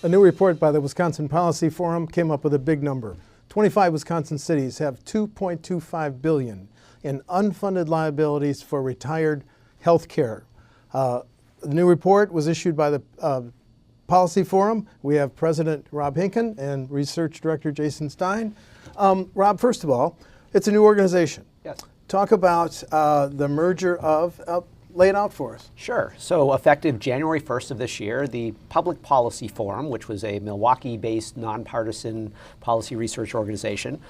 A new report by the Wisconsin Policy Forum came up with a big number. 25 Wisconsin cities have $2.25 billion in unfunded liabilities for retired health care. The new report was issued by the Policy Forum. We have President Rob Henken and Research Director Jason Stein. Rob, first of all, it's a new organization. Yes. Talk about the merger of, lay it out for us. Sure. So effective January 1st of this year, the Public Policy Forum, which was a Milwaukee-based nonpartisan policy research organization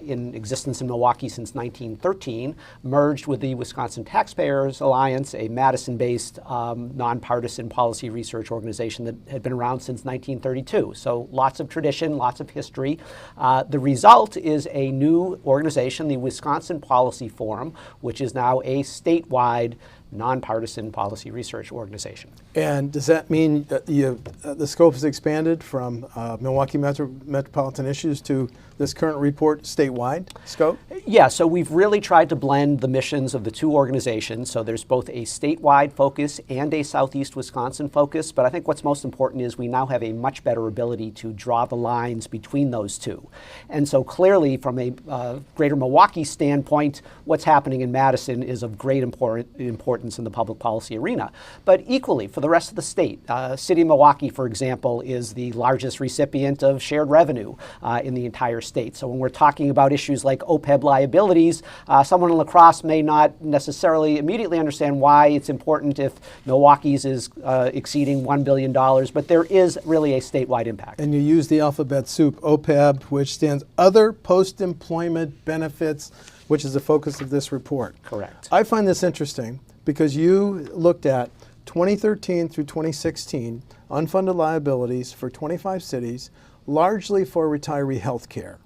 in existence in Milwaukee since 1913, merged with the Wisconsin Taxpayers Alliance, a Madison-based nonpartisan policy research organization that had been around since 1932. So lots of tradition, lots of history. The result is a new organization, the Wisconsin Policy Forum, which is now a statewide nonpartisan policy research organization. And does that mean that the scope has expanded from Milwaukee metropolitan issues to this current report statewide scope? Yeah, so we've really tried to blend the missions of the two organizations. So there's both a statewide focus and a Southeast Wisconsin focus. But I think what's most important is we now have a much better ability to draw the lines between those two. And so clearly from a greater Milwaukee standpoint, what's happening in Madison is of great importance in the public policy arena. But equally, for the rest of the state, City of Milwaukee, for example, is the largest recipient of shared revenue in the entire state. So when we're talking about issues like OPEB liabilities, someone in La Crosse may not necessarily immediately understand why it's important if Milwaukee's is exceeding $1 billion, but there is really a statewide impact. And you use the alphabet soup, OPEB, which stands Other Post-Employment Benefits, which is the focus of this report. Correct. I find this interesting because you looked at 2013 through 2016 unfunded liabilities for 25 cities, largely for retiree health care.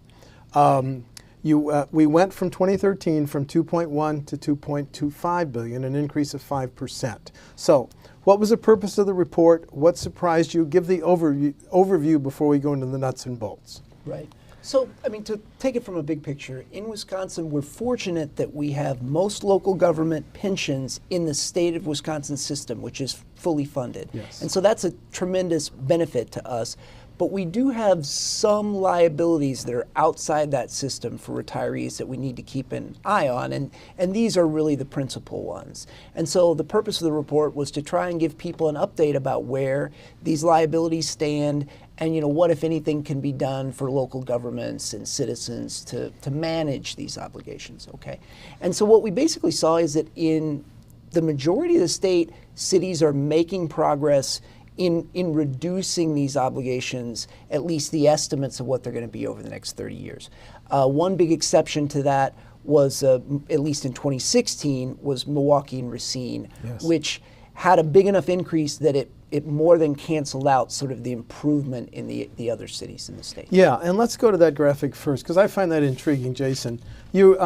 We went from 2013 from 2.1 to 2.25 billion, an increase of 5%. So what was the purpose of the report? What surprised you? Give the overview before we go into the nuts and bolts. Right. So, I mean, to take it from a big picture, in Wisconsin, we're fortunate that we have most local government pensions in the state of Wisconsin system, which is fully funded. Yes. And so that's a tremendous benefit to us. But we do have some liabilities that are outside that system for retirees that we need to keep an eye on, and these are really the principal ones. And so the purpose of the report was to try and give people an update about where these liabilities stand and, you know, what, if anything, can be done for local governments and citizens to manage these obligations, okay? And so what we basically saw is that in the majority of the state, cities are making progress in reducing these obligations, at least the estimates of what they're going to be over the next 30 years. One big exception to that was, at least in 2016, was Milwaukee and Racine, yes, which had a big enough increase that it more than canceled out sort of the improvement in the other cities in the state. Yeah, and let's go to that graphic first, because I find that intriguing, Jason. You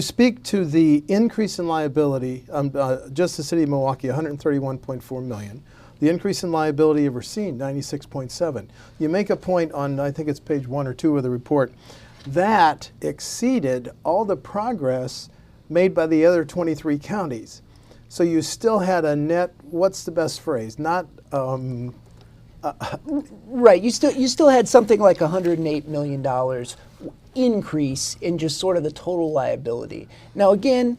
speak to the increase in liability, just the city of Milwaukee, 131.4 million. The increase in liability of Racine, 96.7. You make a point on, I think it's page 1 or 2 of the report, that exceeded all the progress made by the other 23 counties. So you still had a net, what's the best phrase? Not, right, you still had something like $108 million increase in just sort of the total liability. Now again,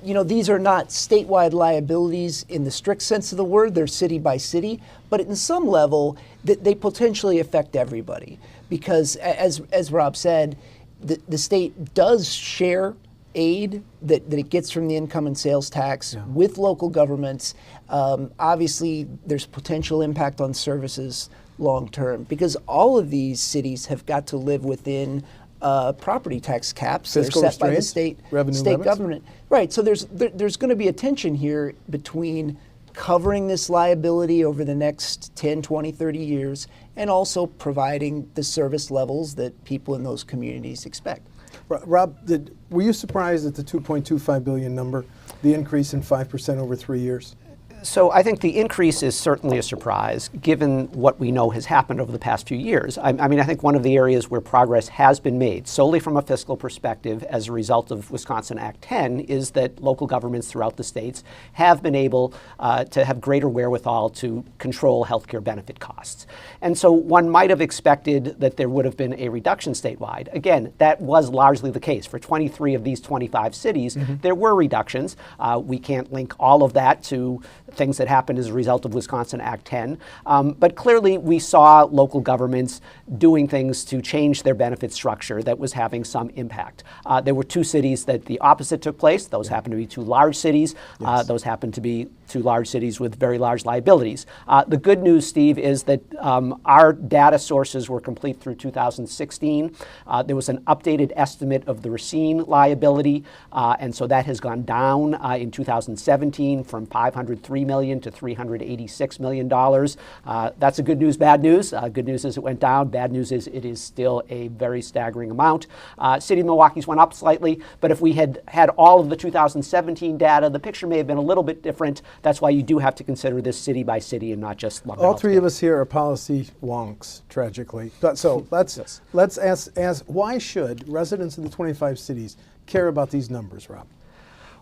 you know, these are not statewide liabilities in the strict sense of the word, they're city by city, but in some level they potentially affect everybody because as Rob said, the state does share aid that it gets from the income and sales tax with local governments. Obviously there's potential impact on services long term because all of these cities have got to live within property tax caps that are set by the state government. Right, so there's going to be a tension here between covering this liability over the next 10, 20, 30 years and also providing the service levels that people in those communities expect. Rob, were you surprised at the 2.25 billion number, the increase in 5% over 3 years? So I think the increase is certainly a surprise, given what we know has happened over the past few years. I mean, I think one of the areas where progress has been made, solely from a fiscal perspective, as a result of Wisconsin Act 10, is that local governments throughout the states have been able to have greater wherewithal to control healthcare benefit costs. And so one might have expected that there would have been a reduction statewide. Again, that was largely the case. For 23 of these 25 cities, there were reductions. We can't link all of that to things that happened as a result of Wisconsin Act 10. But clearly we saw local governments doing things to change their benefit structure that was having some impact. There were 2 cities that the opposite took place. Those happened to be 2 large cities. Yes. Those happened to be 2 large cities with very large liabilities. The good news, Steve, is that our data sources were complete through 2016. There was an updated estimate of the Racine liability, and so that has gone down in 2017 from $503 million to $386 million. That's a good news, bad news. Good news is it went down. Bad news is it is still a very staggering amount. City of Milwaukee's went up slightly, but if we had had all of the 2017 data, the picture may have been a little bit different. That's why you do have to consider this city by city and not just lump it all three together. of us here are policy wonks, tragically. But so let's ask why should residents in the 25 cities care about these numbers, Rob?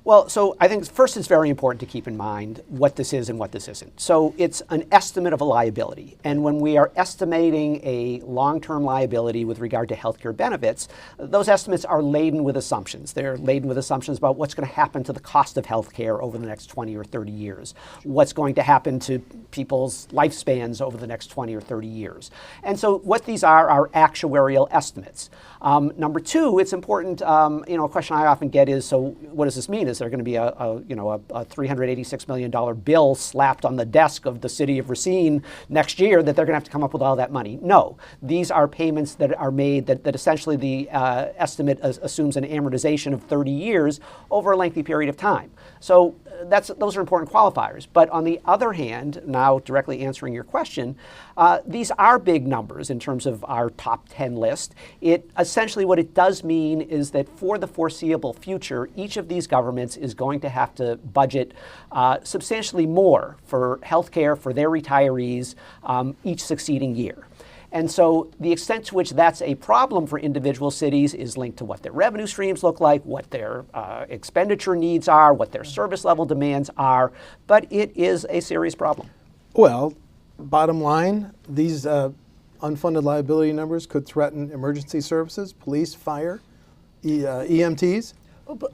Well, so I think first it's very important to keep in mind what this is and what this isn't. So it's an estimate of a liability. And when we are estimating a long-term liability with regard to healthcare benefits, those estimates are laden with assumptions. They're laden with assumptions about what's going to happen to the cost of healthcare over the next 20 or 30 years, what's going to happen to people's lifespans over the next 20 or 30 years. And so what these are actuarial estimates. Number 2, it's important, a question I often get is, so what does this mean? Is there going to be a $386 million bill slapped on the desk of the city of Racine next year that they're going to have to come up with all that money? No. These are payments that are made that essentially the estimate assumes an amortization of 30 years over a lengthy period of time. So those are important qualifiers. But on the other hand, now directly answering your question, these are big numbers in terms of our top 10 list. Essentially what it does mean is that for the foreseeable future, each of these governments is going to have to budget substantially more for health care for their retirees each succeeding year. And so the extent to which that's a problem for individual cities is linked to what their revenue streams look like, what their expenditure needs are, what their service level demands are, but it is a serious problem. Well, bottom line, these unfunded liability numbers could threaten emergency services, police, fire, EMTs,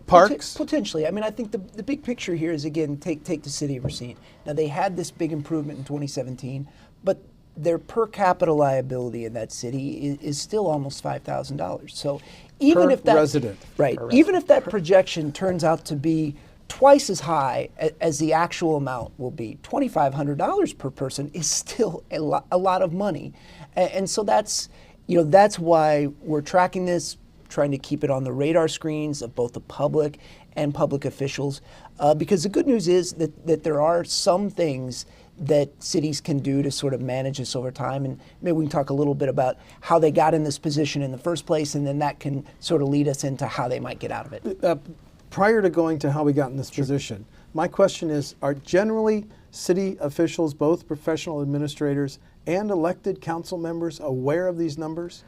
parks. Potentially. I mean, I think the big picture here is, again, take the city of Racine. Now, they had this big improvement in 2017, but their per capita liability in that city is still almost $5,000. So even if that resident, right, even if that projection turns out to be twice as high as the actual amount will be, $2,500 per person is still a lot of money, and so that's why we're tracking this, trying to keep it on the radar screens of both the public and public officials, because the good news is that there are some things that cities can do to sort of manage this over time. And maybe we can talk a little bit about how they got in this position in the first place, and then that can sort of lead us into how they might get out of it. Prior to going to how we got in this position, my question is, are generally city officials, both professional administrators and elected council members, aware of these numbers?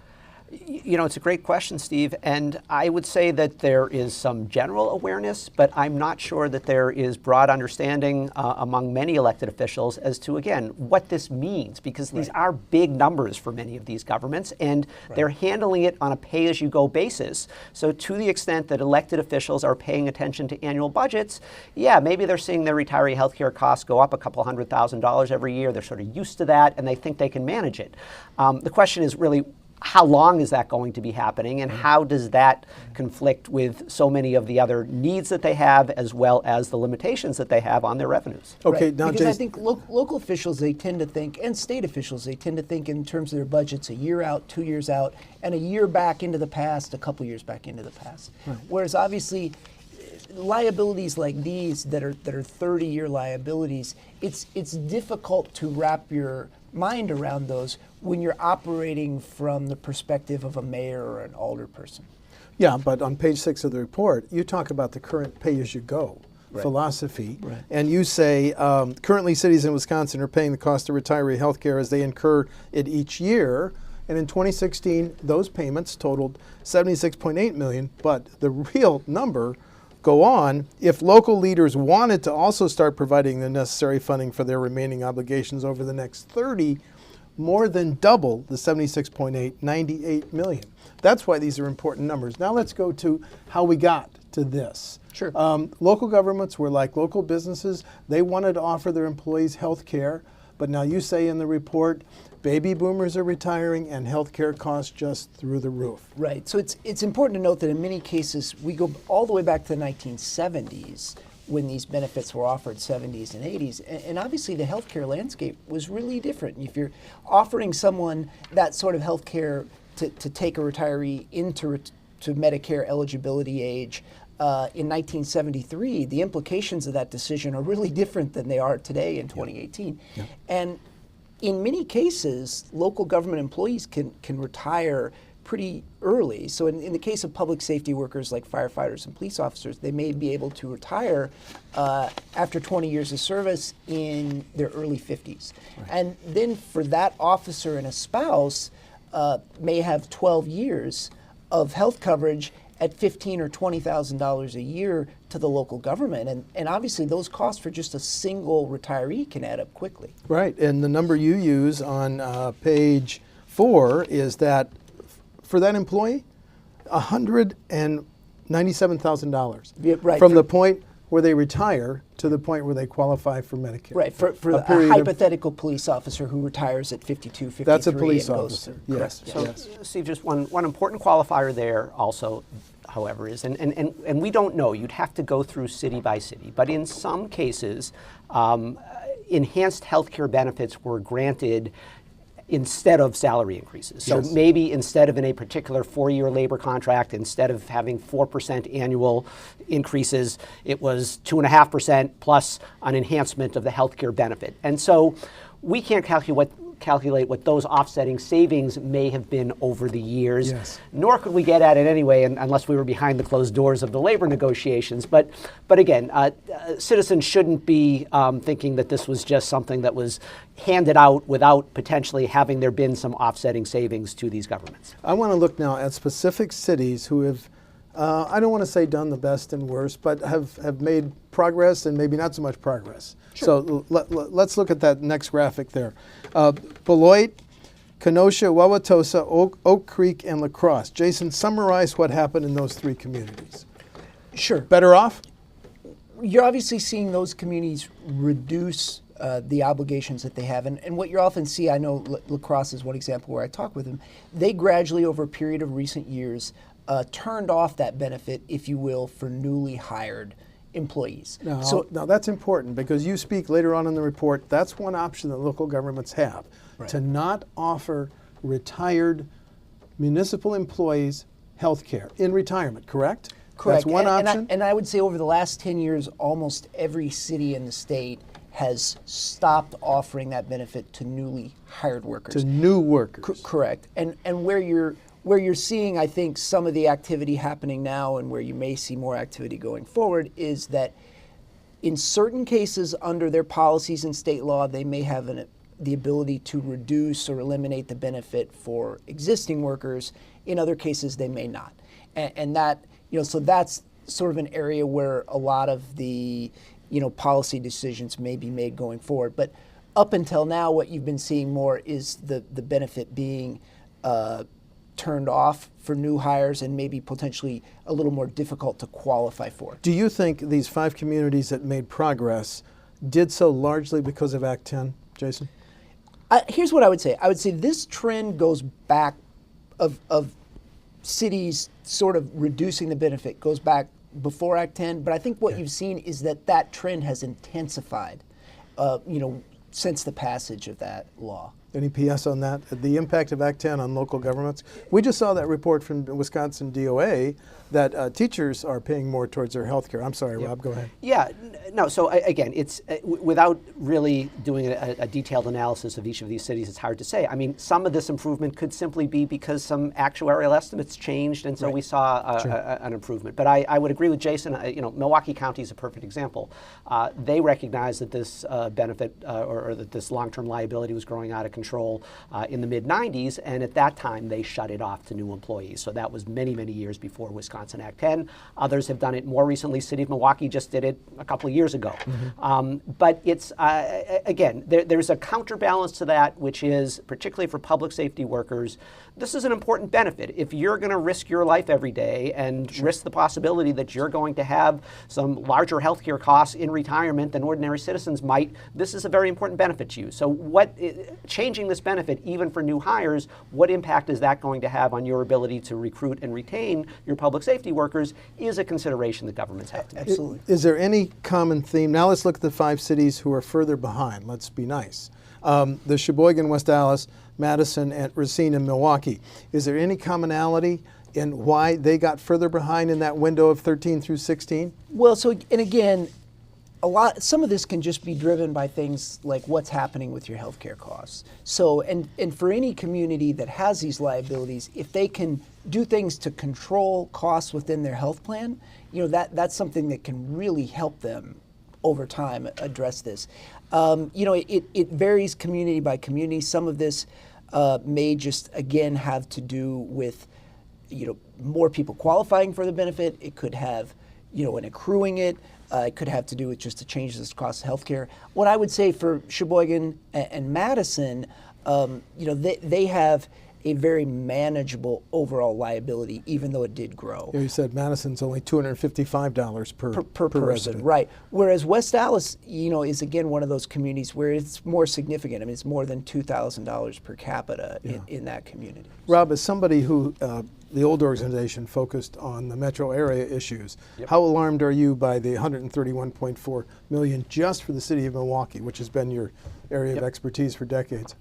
It's a great question, Steve, and I would say that there is some general awareness, but I'm not sure that there is broad understanding among many elected officials as to, again, what this means, because these are big numbers for many of these governments, and they're handling it on a pay-as-you-go basis. So to the extent that elected officials are paying attention to annual budgets, maybe they're seeing their retiree health care costs go up a couple $100,000 every year. They're sort of used to that, and they think they can manage it. The question is really, how long is that going to be happening, and how does that conflict with so many of the other needs that they have, as well as the limitations that they have on their revenues? Okay, now, because Jason, I think local officials, they tend to think, and state officials, they tend to think in terms of their budgets a year out, 2 years out, and a year back into the past, a couple years back into the past. Right. Whereas obviously, liabilities like these that are 30-year liabilities, it's difficult to wrap your mind around those when you're operating from the perspective of a mayor or an alderperson. Yeah, but on page 6 of the report, you talk about the current pay-as-you-go. philosophy. Right. And you say currently cities in Wisconsin are paying the cost of retiree health care as they incur it each year. And in 2016, those payments totaled $76.8 million. But the real number go on, if local leaders wanted to also start providing the necessary funding for their remaining obligations over the next 30, more than double the 76.8, 98 million. That's why these are important numbers. Now let's go to how we got to this. Sure. Local governments were like local businesses. They wanted to offer their employees health care, but now you say in the report, baby boomers are retiring and health care costs just through the roof. Right. So it's important to note that in many cases, we go all the way back to the 1970s when these benefits were offered, 70s and 80s. And obviously the healthcare landscape was really different. If you're offering someone that sort of healthcare to take a retiree into to Medicare eligibility age in 1973, the implications of that decision are really different than they are today in 2018. Yeah. And in many cases, local government employees can retire pretty early. So in the case of public safety workers like firefighters and police officers, they may be able to retire after 20 years of service in their early 50s. Right. And then for that officer and a spouse may have 12 years of health coverage at $15,000 or $20,000 a year to the local government. And obviously those costs for just a single retiree can add up quickly. Right, and the number you use on page 4 is that for that employee, $197,000. Yeah, right. From the point where they retire to the point where they qualify for Medicare. Right, for a hypothetical police officer who retires at 52, 53. That's a police officer, yes. So, yes. Steve, just one important qualifier there also, however, is, and we don't know, you'd have to go through city by city, but in some cases, enhanced health care benefits were granted instead of salary increases. So Yes. maybe instead of in a particular 4-year labor contract, instead of having 4% annual increases, it was 2.5% plus an enhancement of the healthcare benefit. And so we can't calculate what those offsetting savings may have been over the years, Yes. nor could we get at it anyway unless we were behind the closed doors of the labor negotiations. But again, citizens shouldn't be thinking that this was just something that was handed out without potentially having there been some offsetting savings to these governments. I want to look now at specific cities who have, I don't want to say done the best and worst, but have made progress and maybe not so much progress. Sure. So let's look at that next graphic there. Beloit, Kenosha, Wauwatosa, Oak Creek, and La Crosse. Jason, summarize what happened in those 3 communities. Sure. Better off? You're obviously seeing those communities reduce the obligations that they have. And what you often see, I know La Crosse is one example where I talk with them, they gradually over a period of recent years turned off that benefit, if you will, for newly hired employees. Now that's important because you speak later on in the report, that's one option that local governments have, right, to not offer retired municipal employees health care in retirement, correct? Correct. That's one option? And I would say over the last 10 years, almost every city in the state has stopped offering that benefit to newly hired workers. To new workers. Correct. And where you're seeing, I think, some of the activity happening now and where you may see more activity going forward is that in certain cases under their policies and state law, they may have the ability to reduce or eliminate the benefit for existing workers. In other cases, they may not. And that, so that's sort of an area where a lot of the, policy decisions may be made going forward. But up until now, what you've been seeing more is the benefit being turned off for new hires and maybe potentially a little more difficult to qualify for. Do you think these 5 communities that made progress did so largely because of Act 10, Jason? Here's what I would say. I would say this trend goes back of cities sort of reducing the benefit goes back before Act 10, but I think what you've seen is that trend has intensified, since the passage of that law. Any PS on that? The impact of Act 10 on local governments? We just saw that report from Wisconsin DOA that teachers are paying more towards their health care. I'm sorry, Rob, go ahead. Yeah, no, so again, it's without really doing a detailed analysis of each of these cities, it's hard to say. I mean, some of this improvement could simply be because some actuarial estimates changed, and so we saw an improvement. But I would agree with Jason. Milwaukee County is a perfect example. They recognized that this benefit or that this long-term liability was growing out of control in the mid-90s, and at that time they shut it off to new employees. So that was many, many years before Wisconsin Act 10. Others have done it more recently. City of Milwaukee just did it a couple of years ago. But it's, again, there's a counterbalance to that, which is, particularly for public safety workers, this is an important benefit. If you're going to risk your life every day and risk the possibility that you're going to have some larger healthcare costs in retirement than ordinary citizens might, this is a very important benefit to you. So changing this benefit, even for new hires, what impact is that going to have on your ability to recruit and retain your public safety workers is a consideration that governments have to make. Absolutely. Is there any common theme? Now let's look at the 5 cities who are further behind. Let's be nice. The Sheboygan, West Allis, Madison, and Racine, and Milwaukee. Is there any commonality in why they got further behind in that window of 13 through 16? Well, and again, some of this can just be driven by things like what's happening with your healthcare costs. So, and for any community that has these liabilities, if they can do things to control costs within their health plan, that's something that can really help them over time address this. It varies community by community. Some of this may just, again, have to do with, more people qualifying for the benefit. It could have, an accruing it. It could have to do with just the changes in cost of healthcare. What I would say for Sheboygan and Madison, they have a very manageable overall liability, even though it did grow. You said Madison's only $255 per person, resident. Right. Whereas West Allis, is again one of those communities where it's more significant. I mean, it's more than $2,000 per capita in that community. Rob, as somebody who, the old organization focused on the metro area issues, how alarmed are you by the $131.4 million just for the city of Milwaukee, which has been your area of expertise for decades?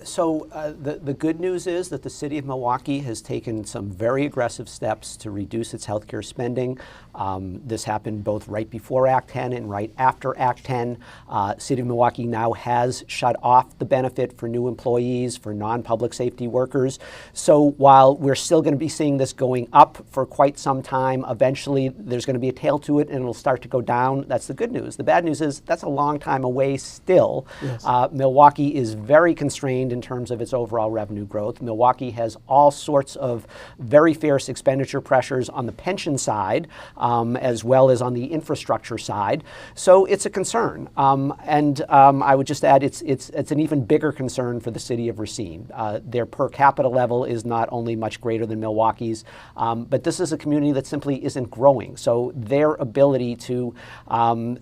So the good news is that the city of Milwaukee has taken some very aggressive steps to reduce its healthcare spending. This happened both right before Act 10 and right after Act 10. City of Milwaukee now has shut off the benefit for new employees, for non-public safety workers. So while we're still going to be seeing this going up for quite some time, eventually there's going to be a tail to it and it'll start to go down. That's the good news. The bad news is that's a long time away still. Yes. Milwaukee is very constrained in terms of its overall revenue growth. Milwaukee has all sorts of very fierce expenditure pressures on the pension side, as well as on the infrastructure side. So it's a concern. I would just add it's an even bigger concern for the city of Racine. Their per capita level is not only much greater than Milwaukee's, but this is a community that simply isn't growing. So their ability to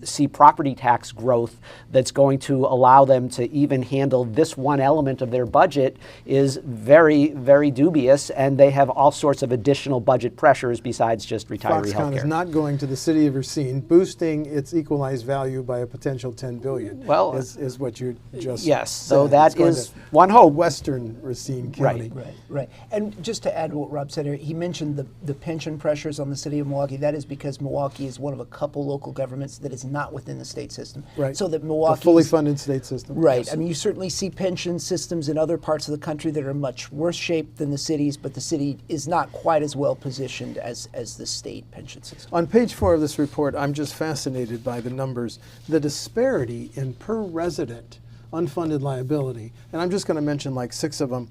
see property tax growth that's going to allow them to even handle this one element of their budget is very, very dubious, and they have all sorts of additional budget pressures besides just retiree health care. Foxconn is not going to the city of Racine, boosting its equalized value by a potential $10 billion. Well, is what you just yes. said. So that is one hope. Western Racine County. Right. And just to add to what Rob said here, he mentioned the pension pressures on the city of Milwaukee. That is because Milwaukee is one of a couple local governments that is not within the state system. Right. So that Milwaukee, a fully funded state system. Right. Yes. I mean, you certainly see pension systems in other parts of the country that are much worse shaped than the cities, but the city is not quite as well positioned as the state pension system. On page 4 of this report, I'm just fascinated by the numbers, the disparity in per resident unfunded liability, and I'm just going to mention like 6 of them.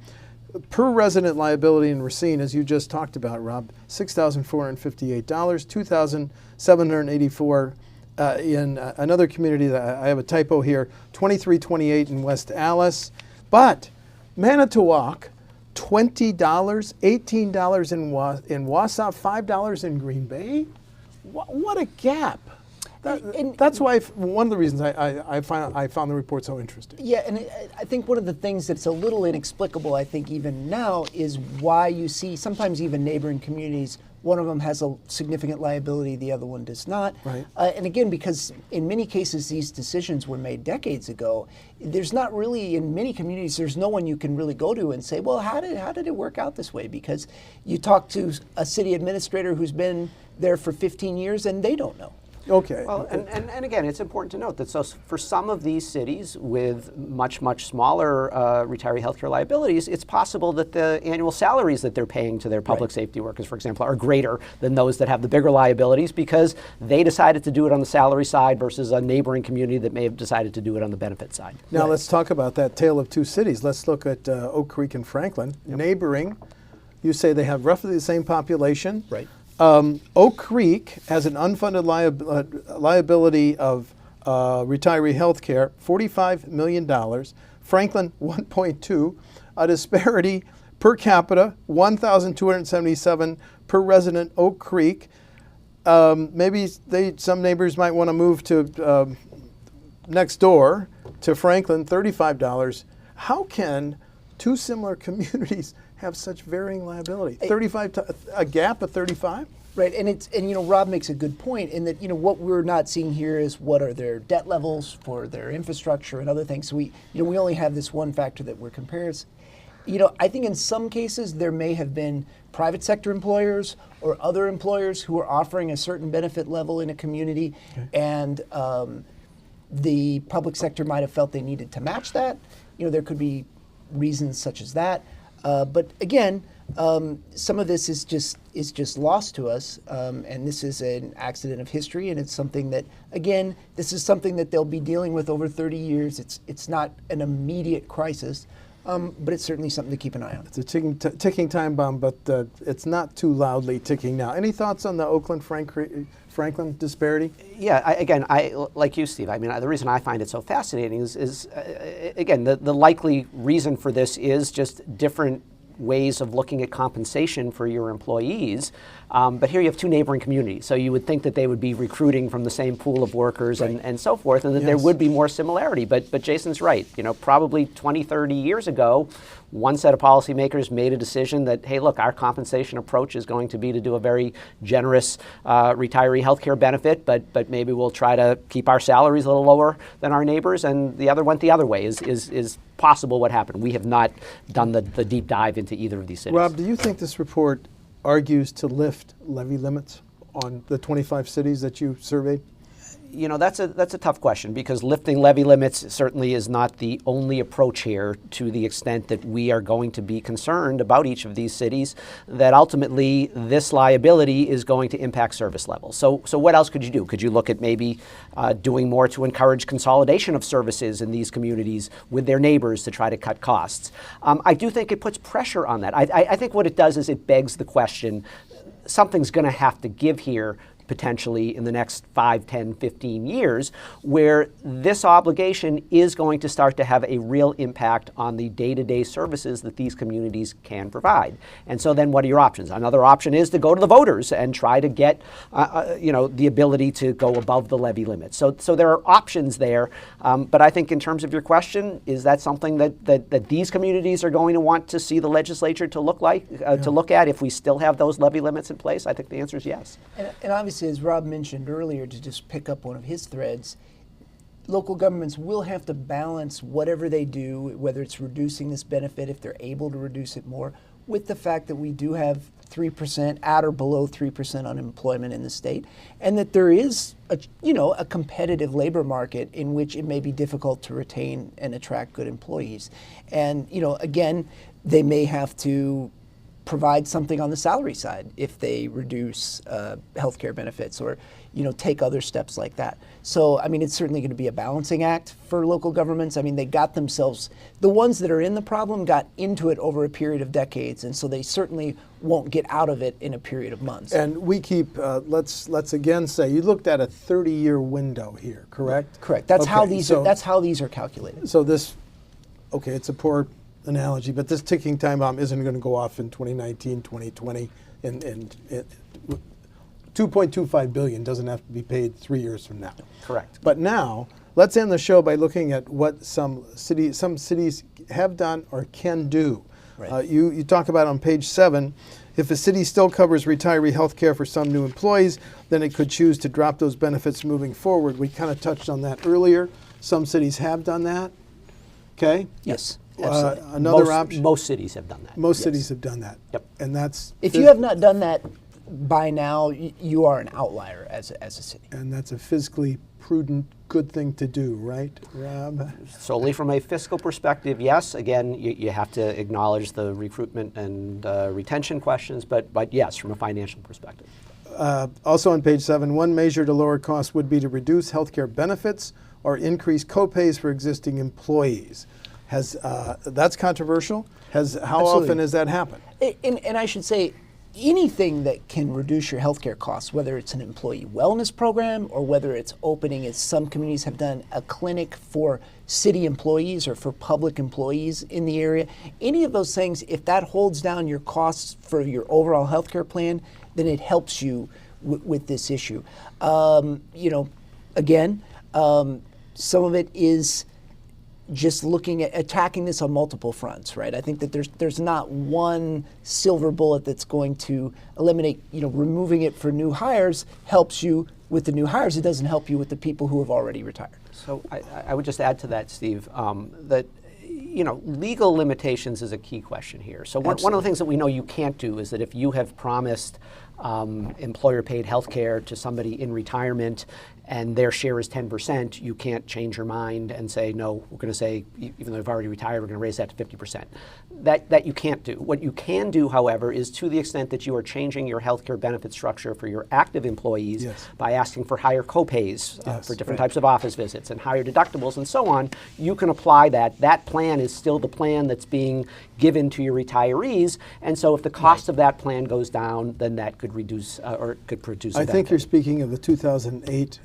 Per resident liability in Racine, as you just talked about, Rob, $6,458, $2,784 in another community that I have a typo here, $23.28 in West Allis, but Manitowoc, $20, $18 in Wausau, $5 in Green Bay. What a gap! That's why one of the reasons I found the report so interesting. Yeah, and I think one of the things that's a little inexplicable, I think even now, is why you see sometimes even neighboring communities one of them has a significant liability, the other one does not. Right. And again, because in many cases these decisions were made decades ago, there's not really, in many communities, there's no one you can really go to and say, well, how did it work out this way? Because you talk to a city administrator who's been there for 15 years and they don't know. Okay. Well, and again, it's important to note that for some of these cities with much smaller retiree healthcare liabilities, it's possible that the annual salaries that they're paying to their public safety workers, for example, are greater than those that have the bigger liabilities because they decided to do it on the salary side versus a neighboring community that may have decided to do it on the benefit side. Now let's talk about that tale of two cities. Let's look at Oak Creek and Franklin. Neighboring, you say they have roughly the same population. Right. Oak Creek has an unfunded liability of retiree health care, $45 million. Franklin, 1.2. A disparity per capita, 1,277 per resident. Oak Creek. Maybe some neighbors might want to move to next door to Franklin, $35. How can two similar communities have such varying liability? A gap of 35? Right, and Rob makes a good point in that what we're not seeing here is what are their debt levels for their infrastructure and other things. So we only have this one factor that we're comparing. I think in some cases there may have been private sector employers or other employers who are offering a certain benefit level in a community, and the public sector might have felt they needed to match that. There could be reasons such as that. But again, some of this is just lost to us, and this is an accident of history, and it's something that, again, this is something that they'll be dealing with over 30 years. It's not an immediate crisis, but it's certainly something to keep an eye on. It's a ticking time bomb, but it's not too loudly ticking now. Any thoughts on the Oakland-Franklin disparity? Yeah, I like you, Steve. I mean, the reason I find it so fascinating is again, the likely reason for this is just different ways of looking at compensation for your employees. But here you have two neighboring communities. So you would think that they would be recruiting from the same pool of workers and so forth, and that there would be more similarity. But Jason's right. Probably 20, 30 years ago, one set of policymakers made a decision that, hey, look, our compensation approach is going to be to do a very generous retiree healthcare benefit, but maybe we'll try to keep our salaries a little lower than our neighbors, and the other went the other way, is possible what happened. We have not done the deep dive into either of these cities. Rob, do you think this report argues to lift levy limits on the 25 cities that you surveyed? That's a tough question, because lifting levy limits certainly is not the only approach here, to the extent that we are going to be concerned about each of these cities, that ultimately this liability is going to impact service levels. So what else could you do? Could you look at maybe doing more to encourage consolidation of services in these communities with their neighbors to try to cut costs? I do think it puts pressure on that. I think what it does is it begs the question, something's going to have to give here potentially in the next 5, 10, 15 years, where this obligation is going to start to have a real impact on the day-to-day services that these communities can provide. And so then what are your options? Another option is to go to the voters and try to get the ability to go above the levy limit. So there are options there, but I think in terms of your question, is that something that these communities are going to want to see the legislature to look at if we still have those levy limits in place? I think the answer is yes. And obviously, as Rob mentioned earlier, to just pick up one of his threads, local governments will have to balance whatever they do, whether it's reducing this benefit, if they're able to reduce it more, with the fact that we do have 3%, at or below 3% unemployment in the state, and that there is a competitive labor market in which it may be difficult to retain and attract good employees. And again, they may have to provide something on the salary side if they reduce healthcare benefits or take other steps like that. So I mean, it's certainly going to be a balancing act for local governments. I mean, they got themselves, the ones that are in the problem got into it over a period of decades, and so they certainly won't get out of it in a period of months. And we keep let's again say you looked at a 30-year window here, correct? Correct. That's how these are calculated. So it's a poor analogy, but this ticking time bomb isn't going to go off in 2019, 2020, and $2.25 billion doesn't have to be paid 3 years from now. Correct. But now, let's end the show by looking at what some cities have done or can do. Right. You talk about on page 7, if a city still covers retiree health care for some new employees, then it could choose to drop those benefits moving forward. We kind of touched on that earlier. Some cities have done that. Okay? Yes. Absolutely. Another option. Most cities have done that. Most cities have done that. Yep. And that's If you have not done that by now, you are an outlier as a city. and that's a fiscally prudent, good thing to do, right, Rob? Solely from a fiscal perspective, yes. Again, you have to acknowledge the recruitment and retention questions, but yes, from a financial perspective. Also on page 7, one measure to lower costs would be to reduce healthcare benefits or increase copays for existing employees. That's controversial. How Absolutely. often has that happened? And I should say, anything that can reduce your healthcare costs, whether it's an employee wellness program or whether it's opening, as some communities have done, a clinic for city employees or for public employees in the area, any of those things, if that holds down your costs for your overall healthcare plan, then it helps you with this issue. Again, some of it is just looking at attacking this on multiple fronts, right? I think that there's not one silver bullet that's going to eliminate, removing it for new hires helps you with the new hires. It doesn't help you with the people who have already retired. So I would just add to that, Steve, that legal limitations is a key question here. So one of the things that we know you can't do is that if you have promised employer-paid health care to somebody in retirement and their share is 10%, you can't change your mind and say, no, we're going to say, even though they've already retired, we're going to raise that to 50%. That you can't do. What you can do, however, is to the extent that you are changing your healthcare benefit structure for your active employees by asking for higher copays for different types of office visits and higher deductibles and so on, you can apply that. That plan is still the plan that's being given to your retirees, and so if the cost of that plan goes down, then that could reduce or could produce a benefit. I think you're speaking of the 2008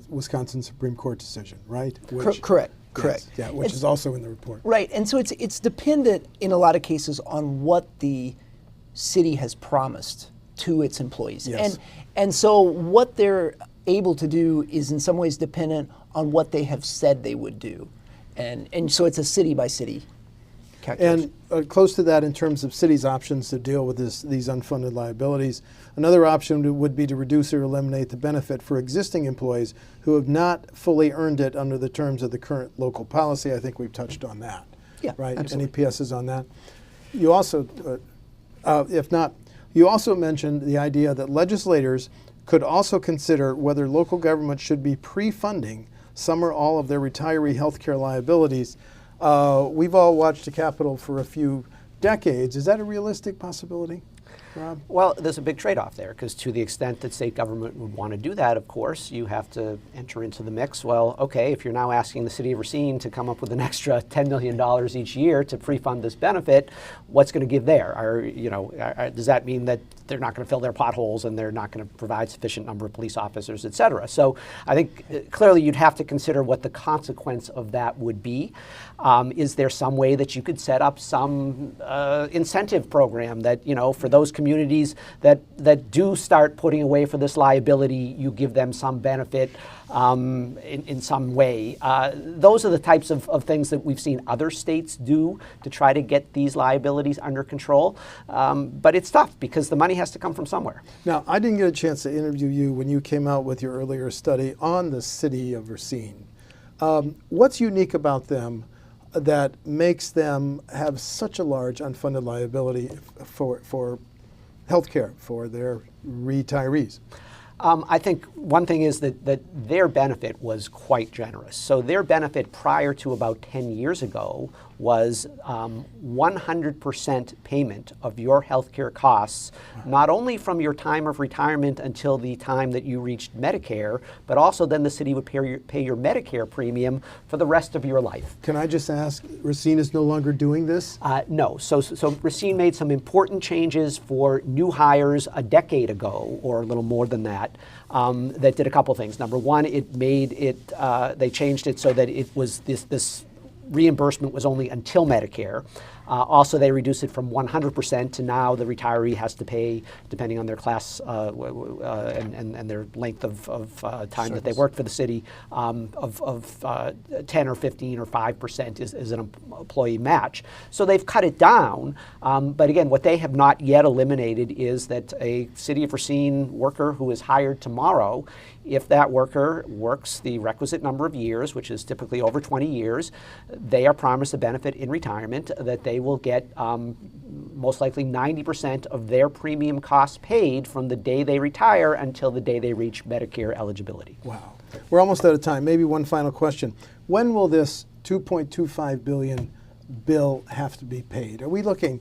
Wisconsin Supreme Court decision, right? Correct. Yes, yeah, which is also in the report. Right, and so it's dependent in a lot of cases on what the city has promised to its employees. Yes. And so what they're able to do is in some ways dependent on what they have said they would do. And so it's a city by city calculation. And close to that in terms of cities' options to deal with these unfunded liabilities, another option would be to reduce or eliminate the benefit for existing employees who have not fully earned it under the terms of the current local policy. I think we've touched on that. Yeah, right? absolutely. Any PSs on that? You also, if not, you also mentioned the idea that legislators could also consider whether local government should be pre-funding some or all of their retiree health care liabilities. We've all watched the Capitol for a few decades. Is that a realistic possibility, Rob? Well, there's a big trade-off there, because to the extent that state government would want to do that, of course, you have to enter into the mix. Well, okay, if you're now asking the city of Racine to come up with an extra $10 million each year to pre-fund this benefit, what's going to give there? Does that mean that they're not going to fill their potholes and they're not going to provide sufficient number of police officers, et cetera? So I think clearly you'd have to consider what the consequence of that would be. Is there some way that you could set up some incentive program that, for those communities that do start putting away for this liability, you give them some benefit in some way? Those are the types of things that we've seen other states do to try to get these liabilities under control. But it's tough because the money has to come from somewhere. Now, I didn't get a chance to interview you when you came out with your earlier study on the city of Racine. What's unique about them that makes them have such a large unfunded liability for health care for their retirees? I think one thing is that their benefit was quite generous. So their benefit prior to about 10 years ago was 100% payment of your health care costs, not only from your time of retirement until the time that you reached Medicare, but also then the city would pay your Medicare premium for the rest of your life. Can I just ask, Racine is no longer doing this? No. So Racine made some important changes for new hires a decade ago, or a little more than that, that did a couple things. Number one, they changed it so that it was this reimbursement was only until Medicare. Also, they reduced it from 100% to now the retiree has to pay, depending on their class and their length of time that they worked for the city, of 10 or 15 or 5% is an employee match. So they've cut it down. But again, what they have not yet eliminated is that a City of Racine worker who is hired tomorrow, if that worker works the requisite number of years, which is typically over 20 years, they are promised a benefit in retirement that they will get most likely 90% of their premium costs paid from the day they retire until the day they reach Medicare eligibility. Wow. We're almost out of time. Maybe one final question. When will this $2.25 billion bill have to be paid? Are we looking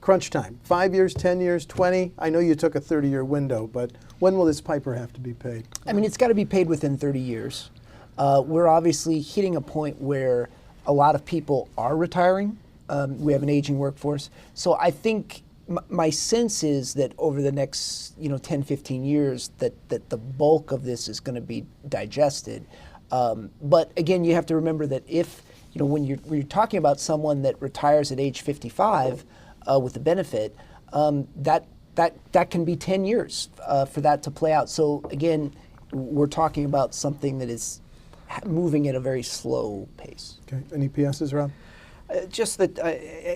crunch time, 5 years, 10 years, 20? I know you took a 30-year window, but when will this piper have to be paid? I mean, it's got to be paid within 30 years. We're obviously hitting a point where a lot of people are retiring. We have an aging workforce. So I think my sense is that over the next 10, 15 years that the bulk of this is going to be digested. But again, you have to remember that if, when you're talking about someone that retires at age 55 with a benefit, that can be 10 years for that to play out. So again, we're talking about something that is moving at a very slow pace. Okay. Any PSs, Rob? Just that,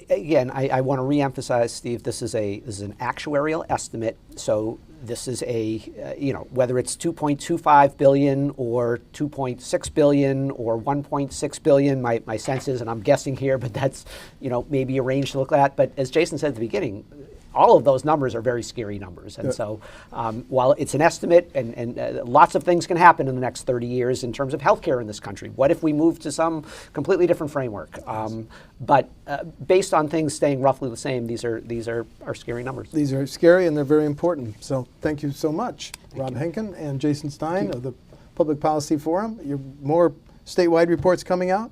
again, I want to reemphasize, Steve, this is an actuarial estimate. So this is whether it's 2.25 billion or 2.6 billion or 1.6 billion, my sense is, and I'm guessing here, but that's, maybe a range to look at. But as Jason said at the beginning, all of those numbers are very scary numbers. And so while it's an estimate and lots of things can happen in the next 30 years in terms of healthcare in this country. What if we move to some completely different framework? But based on things staying roughly the same, these are scary numbers. These are scary and they're very important. So thank you so much, Rob Henken and Jason Stein of the Public Policy Forum. More statewide reports coming out?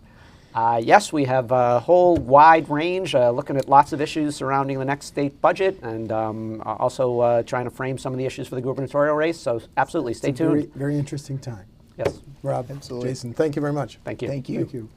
Yes, we have a whole wide range, looking at lots of issues surrounding the next state budget and also trying to frame some of the issues for the gubernatorial race. So absolutely, stay tuned. Very, very interesting time. Yes. Rob, absolutely. Jason, thank you very much. Thank you. Thank you. Thank you.